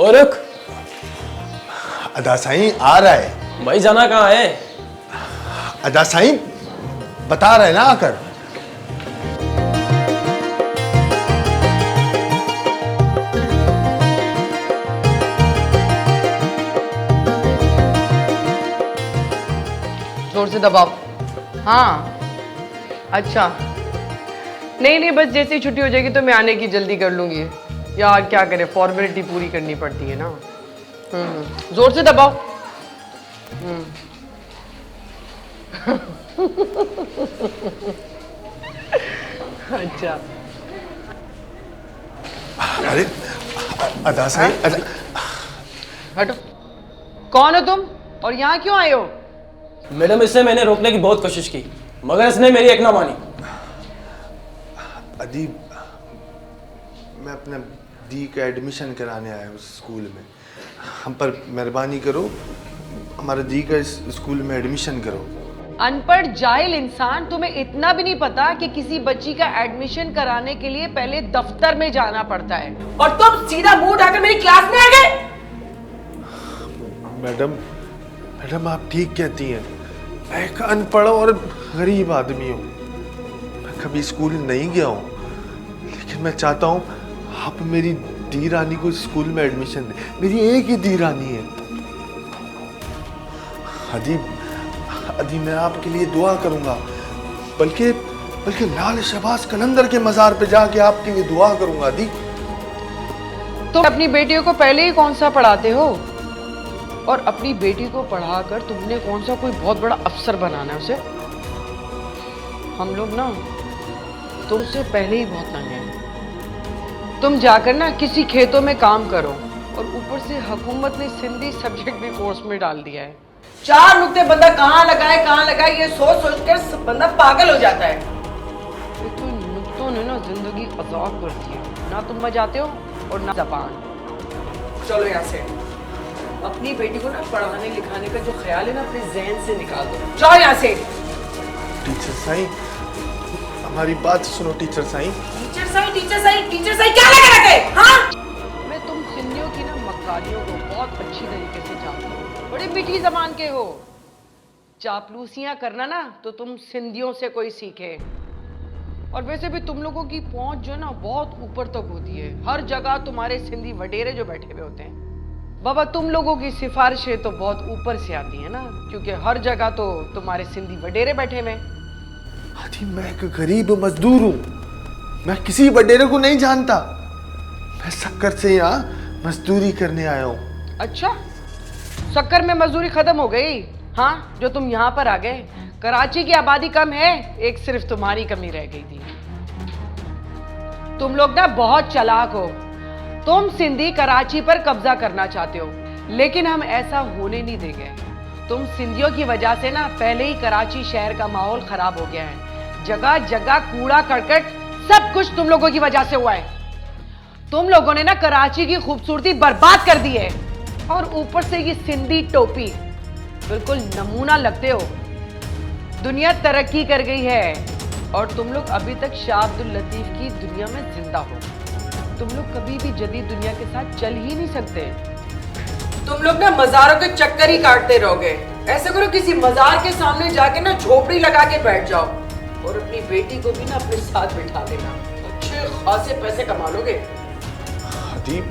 और रुक। अदा साईं आ रहा है। भाई जाना कहाँ है? अदा साईं बता रहे ना आकर। जोर से दबाओ। हाँ अच्छा, नहीं नहीं, बस जैसे ही छुट्टी हो जाएगी तो मैं आने की जल्दी कर लूंगी। यार क्या करें, फॉर्मेलिटी पूरी करनी पड़ती है ना। जोर से दबाओ। अच्छा अरे अदा साईं हटो। कौन हो तुम और यहाँ क्यों आए हो? मैडम इसे मैंने रोकने की बहुत कोशिश की मगर इसने मेरी एक ना मानी। अदी मैं अपने दी का एडमिशन कराने आया हूँ स्कूल में। हम पर मेहरबानी करो, हमारे दी का इस स्कूल में एडमिशन करो। अनपढ़ जाहिल इंसान, तुम्हें इतना भी नहीं पता कि किसी बच्ची का एडमिशन कराने के लिए पहले दफ्तर में जाना पड़ता है, और तुम सीधा मुंह उठाकर मेरी क्लास में आ गए। मैडम आप ठीक कहती हैं। मैं एक अनपढ़ और गरीब आदमी हूँ। मैं कभी स्कूल नहीं गया हूँ, लेकिन मैं चाहता हूँ आप मेरी दी रानी को स्कूल में एडमिशन दें। मेरी एक ही दी रानी है। अदी मैं आपके लिए दुआ करूंगा, बल्कि लाल शहबाज कलंदर के मजार पे जाके आपके लिए दुआ करूंगा। अदी तुम अपनी बेटियों को पहले ही कौन सा पढ़ाते हो, और अपनी बेटी को पढ़ाकर तुमने कौन सा कोई बहुत बड़ा अफसर बनाना है उसे? हम लोग ना तुमसे पहले ही बहुत तंग हैं। तुम जाकर ना किसी खेतों में काम करो, और ऊपर से हुकूमत ने सिंधी सब्जेक्ट भी कोर्स में डाल दिया है। 4 नुक्ते बंदा कहाँ लगाए ये सोच कर बंदा पागल हो जाता है। ये तो नुक्तों ने ना जिंदगी अजाब कर दी है। ना तुम बजाते हो और ना ज़बान। चलो यहाँ से, अपनी बेटी को ना पढ़ाने लिखाने का जो ख्याल है ना अपने ज़हन से निकाल दो। जाओ यहाँ से। टीचर साईं हमारी बात सुनो। टीचर साईं क्या लगा रखे? हाँ मैं तुम सिंधियों की ना मक्कारियों को बहुत अच्छी तरीके से जानती हूँ। बड़े मीठी जबान के हो। चापलूसियां करना ना तो तुम सिंधियों से कोई सीखे। और वैसे भी तुम लोगों की पहुंच जो ना बहुत ऊपर तक होती है। हर जगह तुम्हारे सिंधी वडेरे जो बैठे हुए होते हैं। बाबा तुम लोगों की सिफारिशें तो बहुत ऊपर से आती है ना, क्योंकि हर जगह तो तुम्हारे सिंधी वडेरे बैठे हुए। अदी मैं एक गरीब मजदूर हूँ। मैं किसी वडेरे को नहीं जानता। मैं शक्कर से यहाँ मजदूरी करने आया हूँ। अच्छा, शक्कर में मजदूरी खत्म हो गई? हाँ, जो तुम यहाँ पर आ गए। कराची की आबादी कम है, एक सिर्फ तुम्हारी कमी रह गई थी। तुम लोग ना बहुत चालाक हो। तुम सिंधी कराची पर कब्जा करना चाहते हो, लेकिन हम ऐसा होने नहीं देंगे। तुम सिंधियों की वजह से ना पहले ही कराची शहर का माहौल खराब हो गया है। जगह जगह कूड़ा करकट सब कुछ तुम लोगों की वजह से हुआ है। तुम लोगों ने ना कराची की खूबसूरती बर्बाद कर दी है, और ऊपर से ये सिंधी टोपी, बिल्कुल नमूना लगते हो। दुनिया तरक्की कर गई है, और तुम लोग अभी तक शाह अब्दुल लतीफ की दुनिया में जिंदा हो। तुम लोग कभी भी जदीद दुनिया के साथ चल ही नहीं सकते। तुम लोग ना मजारों के चक्कर ही काटते रहोगे। ऐसे करो, किसी मजार के सामने जाके ना झोपड़ी लगा के बैठ जाओ, और अपनी बेटी को भी ना अपने साथ बिठा देना। अच्छे खासे पैसे कमा लोगे। अदीब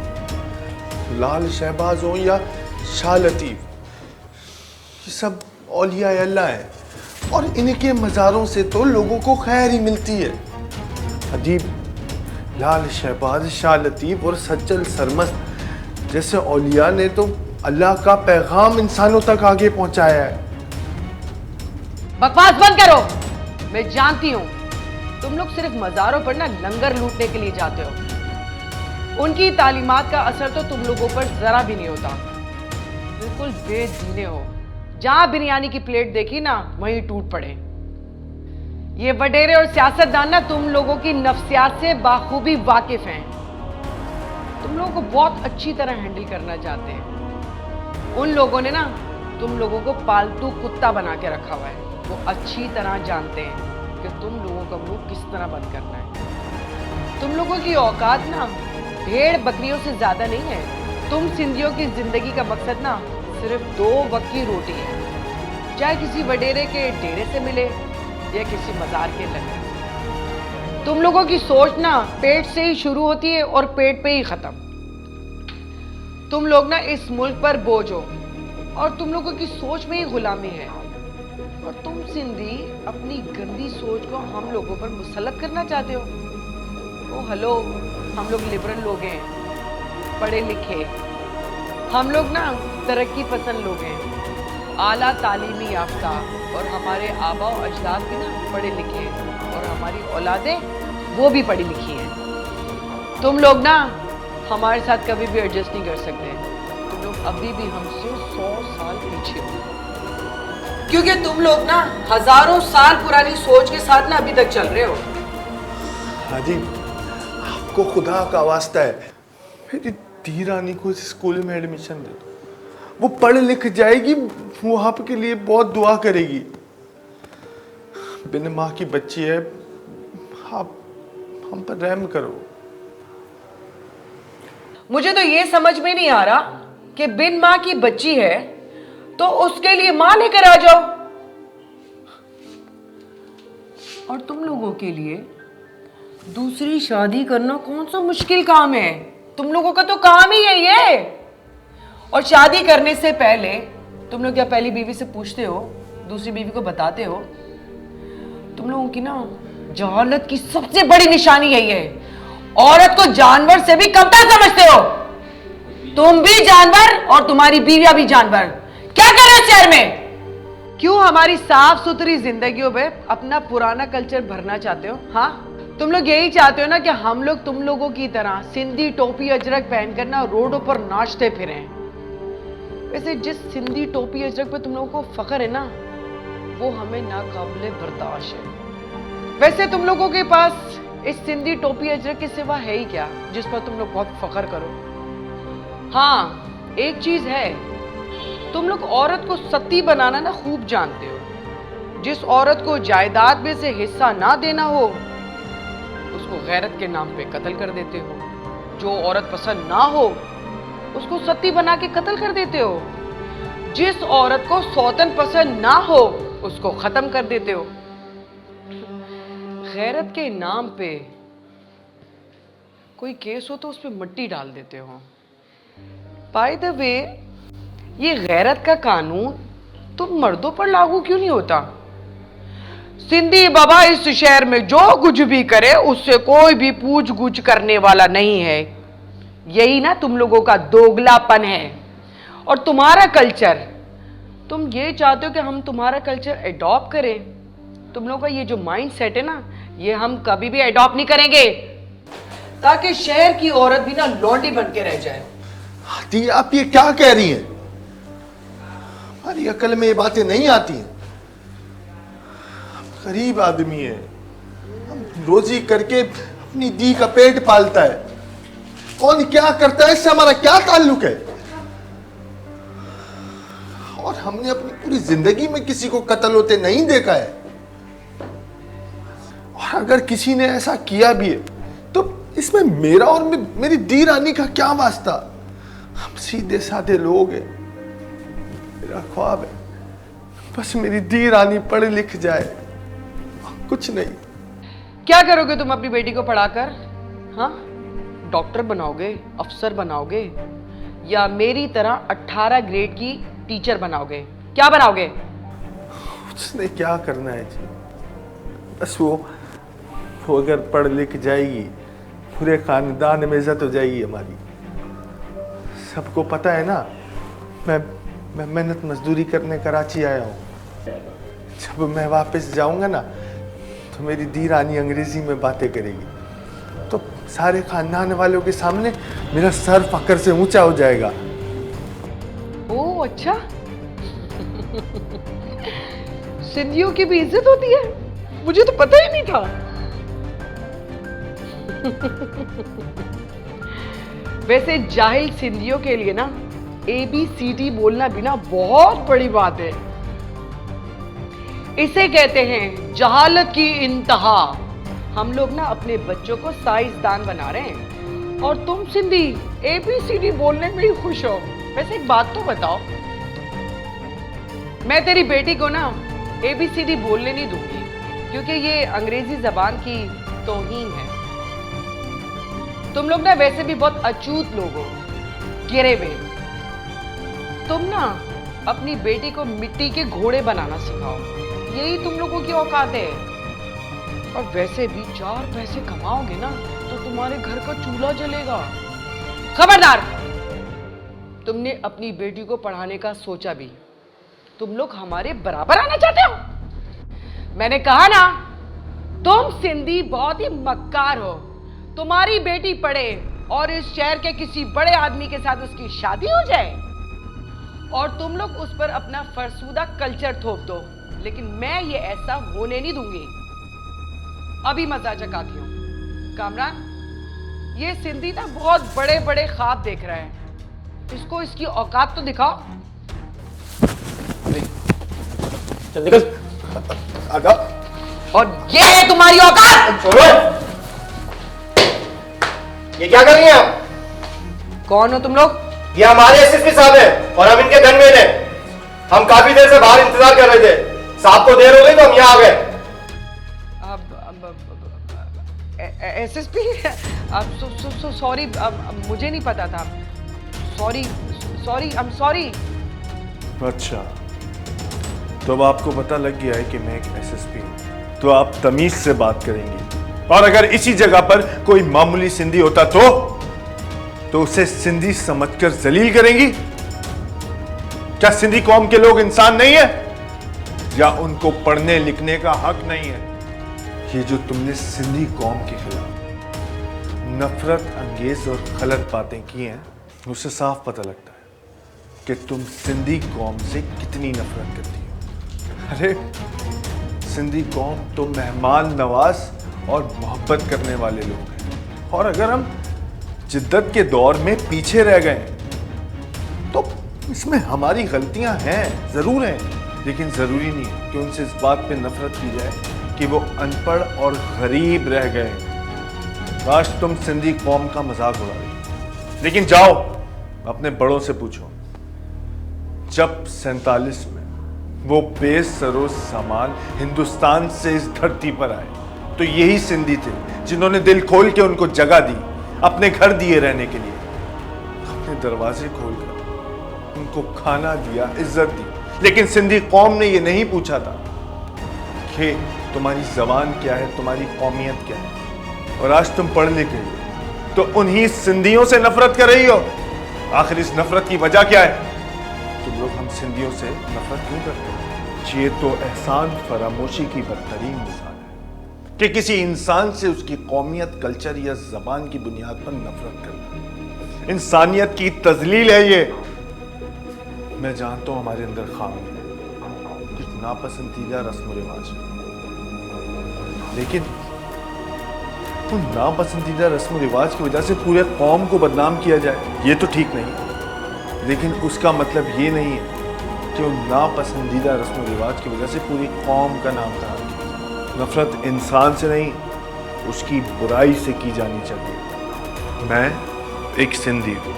लाल शहबाज हो या शाह लतीफ, ये सब औलिया अल्लाह है, और इनके मज़ारों से तो लोगों को खैर ही मिलती है। अदीब लाल शहबाज, शाह लतीफ और सज्जल सरमस्त जैसे औलिया ने तो अल्लाह का पैगाम इंसानों तक आगे पहुंचाया है। बकवास बंद करो। मैं जानती हूँ तुम लोग सिर्फ मज़ारों पर ना लंगर लूटने के लिए जाते हो। उनकी तालीमात का असर तो तुम लोगों पर जरा भी नहीं होता। बिल्कुल बेदीने हो। जहां बिरयानी की प्लेट देखी ना वहीं टूट पड़े। ये वडेरे और सियासतदान ना तुम लोगों की नफ्सियात से बाखूबी वाकिफ हैं। तुम लोगों को बहुत अच्छी तरह हैंडल करना चाहते हैं। उन लोगों ने ना तुम लोगों को पालतू कुत्ता बना के रखा हुआ है। वो अच्छी तरह जानते हैं कि तुम लोगों का मुंह किस तरह बंद करना है। तुम लोगों की औकात ना भेड़ बकरियों से ज्यादा नहीं है। तुम सिंधियों की जिंदगी का मकसद ना सिर्फ 2 वक्त की रोटी है, चाहे किसी वडेरे के डेरे से मिले या किसी मजार के लंगर से। तुम लोगों की सोच ना पेट से ही शुरू होती है और पेट पे ही खत्म। तुम लोग ना इस मुल्क पर बोझ हो और तुम लोगों की सोच में ही गुलामी है, और तुम सिंधी अपनी गंदी सोच को हम लोगों पर मुसल्लत करना चाहते हो। ओ हेलो, हम लोग लिबरल लोग हैं, पढ़े लिखे, हम लोग ना तरक्की पसंद लोग हैं, आला तालीमी याफ्ता, और हमारे आबा और अजदाद भी ना पढ़े लिखे हैं और हमारी औलादें वो भी पढ़ी लिखी हैं। तुम लोग ना हमारे साथ कभी भी एडजस्ट नहीं कर सकते। तुम लोग अभी भी हमसे 100 साल पीछे हो, क्योंकि तुम लोग ना हजारों साल पुरानी सोच के साथ ना अभी तक चल रहे हो। हाजी, आपको खुदा का वास्ता है, मेरी धी रानी को इस स्कूल में एडमिशन दे दो। वो पढ़ लिख जाएगी, वो आपके लिए बहुत दुआ करेगी। बिन माँ की बच्ची है, आप हम पर रहम करो। मुझे तो ये समझ में नहीं आ रहा कि बिन माँ की बच्ची है तो उसके लिए माँ लेकर आ जाओ, और तुम लोगों के लिए दूसरी शादी करना कौन सा मुश्किल काम है? तुम लोगों का तो काम ही है ये। और शादी करने से पहले तुम लोग क्या पहली बीवी से पूछते हो, दूसरी बीवी को बताते हो? तुम लोगों की ना जहालत की सबसे बड़ी निशानी यही है, औरत को जानवर से भी कमतर समझते हो। तुम भी जानवर और तुम्हारी बीवियां भी जानवर। क्या कर रहे हो शहर में? क्यों हमारी साफ सुथरी जिंदगियों में अपना पुराना कल्चर भरना चाहते हो? हाँ, तुम लोग यही चाहते हो ना कि हम लोग तुम लोगों की तरह सिंधी टोपी अजरक पहनकर ना रोडों पर नाचते फिरें। वैसे जिस सिंधी टोपी अजरक पे तुम लोगों को फख्र है ना, वो हमें नाकाबिले बर्दाश्त है। वैसे तुम लोगों के पास इस सिंधी टोपी अजरक के सिवा है ही क्या जिस पर तुम लोग बहुत फख्र करो? हाँ, एक चीज है, तुम लोग औरत को सती बनाना ना खूब जानते हो। जिस औरत को जायदाद में से हिस्सा ना देना हो उसको गैरत के नाम पे कत्ल कर देते हो। जो औरत पसंद ना हो उसको सती बना के कत्ल कर देते हो। जिस औरत को सौतन पसंद ना हो उसको खत्म कर देते हो। गैरत के नाम पे कोई केस हो तो उस पे मिट्टी डाल देते हो। बाय द वे, ये गैरत का कानून तुम मर्दों पर लागू क्यों नहीं होता? सिंधी बाबा इस शहर में जो कुछ भी करे उससे कोई भी पूछ गुछ करने वाला नहीं है। यही ना तुम लोगों का दोगलापन है और तुम्हारा कल्चर। तुम ये चाहते हो कि हम तुम्हारा कल्चर एडॉप्ट करें। तुम लोगों का ये जो माइंड सेट है ना, ये हम कभी भी एडॉप्ट नहीं करेंगे, ताकि शहर की औरत भी ना लौंडी बन के रह जाए। दी, आप ये क्या कह रही हैं? हमारी अकल में ये बातें नहीं आती हैं। गरीब आदमी है, हम रोजी करके अपनी दी का पेट पालता है। कौन क्या करता है इससे हमारा क्या ताल्लुक है? और हमने अपनी पूरी जिंदगी में किसी को कत्ल होते नहीं देखा है। और अगर किसी ने ऐसा किया भी है तो इसमें मेरा और मेरी दी रानी का क्या वास्ता? हम सीधे साधे लोग हैं। मेरा ख्वाब है बस मेरी दी रानी पढ़ लिख जाए, कुछ नहीं। क्या करोगे तुम अपनी बेटी को पढ़ाकर? हाँ, डॉक्टर बनाओगे, अफसर बनाओगे, या मेरी तरह 18 ग्रेड की टीचर बनाओगे? क्या बनाओगे? उसने क्या करना है जी? बस वो अगर पढ़ लिख जाएगी पूरे खानदान में इज्जत हो जाएगी हमारी। सबको पता है ना, मैं मेहनत मजदूरी करने कराची आया हूँ। जब मैं वापस जाऊंगा ना तो मेरी दी रानी अंग्रेजी में बातें करेगी तो सारे खानदान वालों के सामने मेरा सर फक्र से ऊंचा हो जाएगा। ओह अच्छा। सिंधियों की भी इज्जत होती है, मुझे तो पता ही नहीं था। वैसे जाहिल सिंधियों के लिए ना ABCD बोलना भी ना बहुत बड़ी बात है। इसे कहते हैं जहालत की इंतहा। हम लोग ना अपने बच्चों को साइंसदान बना रहे हैं और तुम सिंधी ABCD बोलने में ही खुश हो। वैसे एक बात तो बताओ, मैं तेरी बेटी को ना ABCD बोलने नहीं दूंगी, क्योंकि ये अंग्रेजी जबान की तौहीन है। तुम लोग ना वैसे भी बहुत अछूत लोग हो, गिरे हुए। तुम ना अपनी बेटी को मिट्टी के घोड़े बनाना सिखाओ, यही तुम लोगों की औकात है। और वैसे भी 4 पैसे कमाओगे ना तो तुम्हारे घर का चूल्हा जलेगा। खबरदार, तुमने अपनी बेटी को पढ़ाने का सोचा भी, तुम लोग हमारे बराबर आना चाहते हो। मैंने कहा ना, तुम सिंधी बहुत ही मक्कार हो। तुम्हारी बेटी पढ़े और इस शहर के किसी बड़े आदमी के साथ उसकी शादी हो जाए और तुम लोग उस पर अपना फरसूदा कल्चर थोप दो, लेकिन मैं ये ऐसा होने नहीं दूंगी। अभी मजा चकाती हूँ। कामरान, ये सिंधी ना बहुत बड़े बड़े ख्वाब देख रहा है, इसको इसकी औकात तो दिखाओ। चल निकल। आगा। और ये है तुम्हारी औकात। छोड़ो, ये क्या कर रही हैं आप? कौन हो तुम लोग? ये हमारे एसएसपी साहब हैं और हम इनके गनमैन हैं। हम काफी देर से बाहर इंतजार कर रहे थे, साहब को देर हो गई तो हम यहाँ आ गए। SSP, सॉरी, मुझे नहीं पता था। Sorry, I am sorry. अच्छा, तो अब आपको पता लग गया है कि मैं एक एसएसपी हूं, तो आप तमीज से बात करेंगी। और अगर इसी जगह पर कोई मामूली सिंधी होता तो उसे सिंधी समझकर जलील करेंगी। क्या सिंधी कौम के लोग इंसान नहीं है, या उनको पढ़ने लिखने का हक नहीं है? ये जो तुमने सिंधी कौम के खिलाफ नफरत अंगेज और गलत बातें की हैं, उससे साफ पता लगता है कि तुम सिंधी कौम से कितनी नफरत करती हो। अरे, सिंधी कौम तो मेहमान नवाज और मोहब्बत करने वाले लोग हैं, और अगर हम जिद्दत के दौर में पीछे रह गए तो इसमें हमारी गलतियां हैं, जरूर हैं, लेकिन जरूरी नहीं है कि उनसे इस बात पे नफरत की जाए कि वो अनपढ़ और गरीब रह गए। आज तुम सिंधी कौम का मजाक उड़ा रही हो, लेकिन जाओ अपने बड़ों से पूछो, जब 47 में वो बेसरो सामान हिंदुस्तान से इस धरती पर आए तो यही सिंधी थे जिन्होंने दिल खोल के उनको जगह दी, अपने घर दिए रहने के लिए, अपने दरवाजे खोलकर उनको खाना दिया, इज्जत दी। लेकिन सिंधी कौम ने ये नहीं पूछा था कि तुम्हारी जबान क्या है, तुम्हारी कौमियत क्या है। और आज तुम पढ़ लिखे हो तो उन्हीं सिंधियों से नफरत कर रही हो। आखिर इस नफरत की वजह क्या है? तुम लोग हम सिंधियों से नफरत क्यों करते हो? ये तो एहसान फरामोशी की बदतरीन मिसाल है कि किसी इंसान से उसकी कौमियत, कल्चर या जबान की बुनियाद पर नफरत करना इंसानियत की तजलील है। ये मैं जानता हूं हमारे अंदर खामी है, कुछ नापसंदीदा रस्म रिवाज है, लेकिन उन नापसंदीदा रस्म रिवाज की वजह से पूरे कौम को बदनाम किया जाए, ये तो ठीक नहीं। लेकिन उसका मतलब ये नहीं है कि उन नापसंदीदा रस्म रिवाज की वजह से पूरी कौम का नाम खराब किया। नफरत इंसान से नहीं, उसकी बुराई से की जानी चाहिए। मैं एक सिंधी हूँ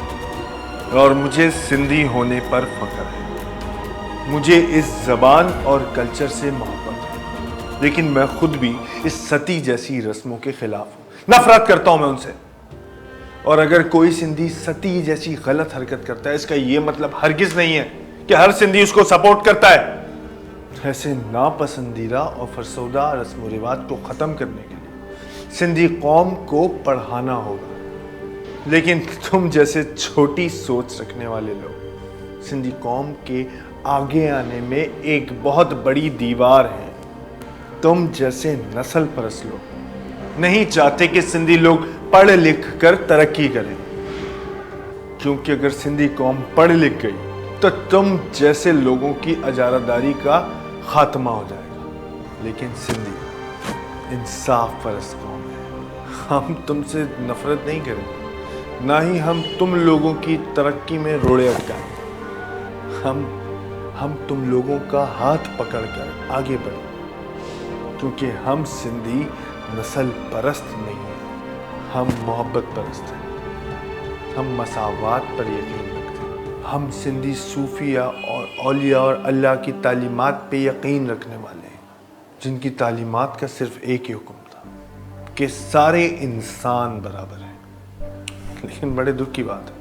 और मुझे सिंधी होने पर फख्र है। मुझे इस जबान और कल्चर से मोहब्बत है, लेकिन मैं खुद भी इस सती जैसी रस्मों के खिलाफ हूँ, नफरत करता हूँ मैं उनसे। और अगर कोई सिंधी सती जैसी गलत हरकत करता है, इसका ये मतलब हरगिज नहीं है कि हर सिंधी उसको सपोर्ट करता है। ऐसे नापसंदीदा और फरसौदा रस्म रिवाज को खत्म करने के लिए सिंधी कौम को पढ़ाना होगा। लेकिन तुम जैसे छोटी सोच रखने वाले लोग सिंधी कौम के आगे आने में एक बहुत बड़ी दीवार है। तुम जैसे नस्ल परस्त लोग नहीं चाहते कि सिंधी लोग पढ़ लिख कर तरक्की करें, क्योंकि अगर सिंधी कौम पढ़ लिख गई तो तुम जैसे लोगों की अजारादारी का खात्मा हो जाएगा। लेकिन सिंधी इंसाफ परस्त कौम है, हम तुमसे नफरत नहीं करेंगे, ना ही हम तुम लोगों की तरक्की में रोड़े अटकाएंगे। हम तुम लोगों का हाथ पकड़कर आगे बढ़ेंगे, क्योंकि हम सिंधी नस्ल परस्त नहीं हैं, हम मोहब्बत परस्त हैं। हम मसावात पर यकीन रखते हैं। हम सिंधी सूफिया और औलिया और अल्लाह की तालीमात पे यकीन रखने वाले हैं, जिनकी तालीमात का सिर्फ एक ही हुक्म था कि सारे इंसान बराबर हैं। लेकिन बड़े दुख की बात है,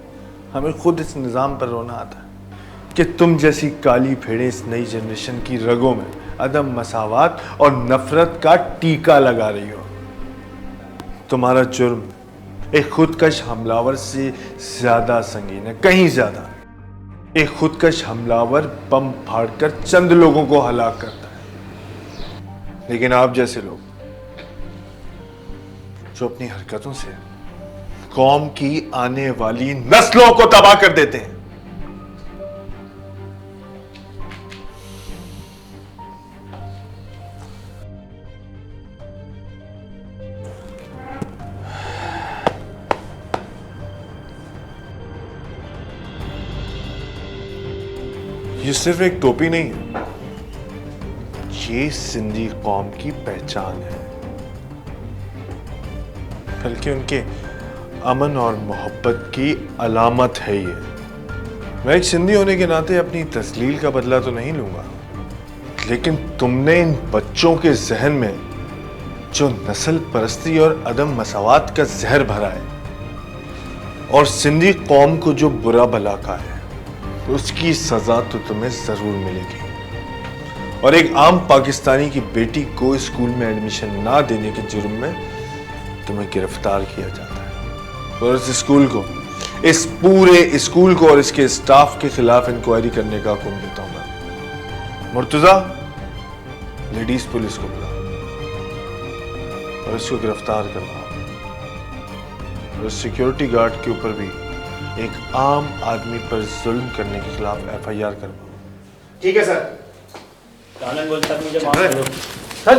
हमें खुद इस निज़ाम पर रोना आता है कि तुम जैसी काली भेड़ें इस नई जनरेशन की रगों में अदम मसावात और नफरत का टीका लगा रही हो। तुम्हारा जुर्म एक खुदकश हमलावर से ज्यादा संगीन है, कहीं ज्यादा। एक खुदकश हमलावर बम फाड़कर चंद लोगों को हलाक करता है, लेकिन आप जैसे लोग जो अपनी हरकतों से कौम की आने वाली नस्लों को तबाह कर देते हैं। ये सिर्फ एक टोपी नहीं है, ये सिंधी कौम की पहचान है, बल्कि उनके अमन और मोहब्बत की अलामत है। ये मैं एक सिंधी होने के नाते अपनी तस्लील का बदला तो नहीं लूंगा, लेकिन तुमने इन बच्चों के जहन में जो नस्ल परस्ती और अदम मसावात का जहर भरा है और सिंधी कौम को जो बुरा भला कहा है, उसकी सजा तो तुम्हें जरूर मिलेगी। और एक आम पाकिस्तानी की बेटी को स्कूल में एडमिशन ना देने के जुर्म में तुम्हें गिरफ्तार किया जाता है और इस स्कूल को, इस पूरे स्कूल को और इसके स्टाफ के खिलाफ इंक्वायरी करने का हुक्म देता हूं मैं। मुर्तजा, लेडीज पुलिस को बुला और इसको गिरफ्तार करवाओ और सिक्योरिटी गार्ड के ऊपर भी एक आम आदमी पर जुल्म करने के खिलाफ FIR करवाओ। ठीक है सर। कानून बोलता मुझे माफ करो। सर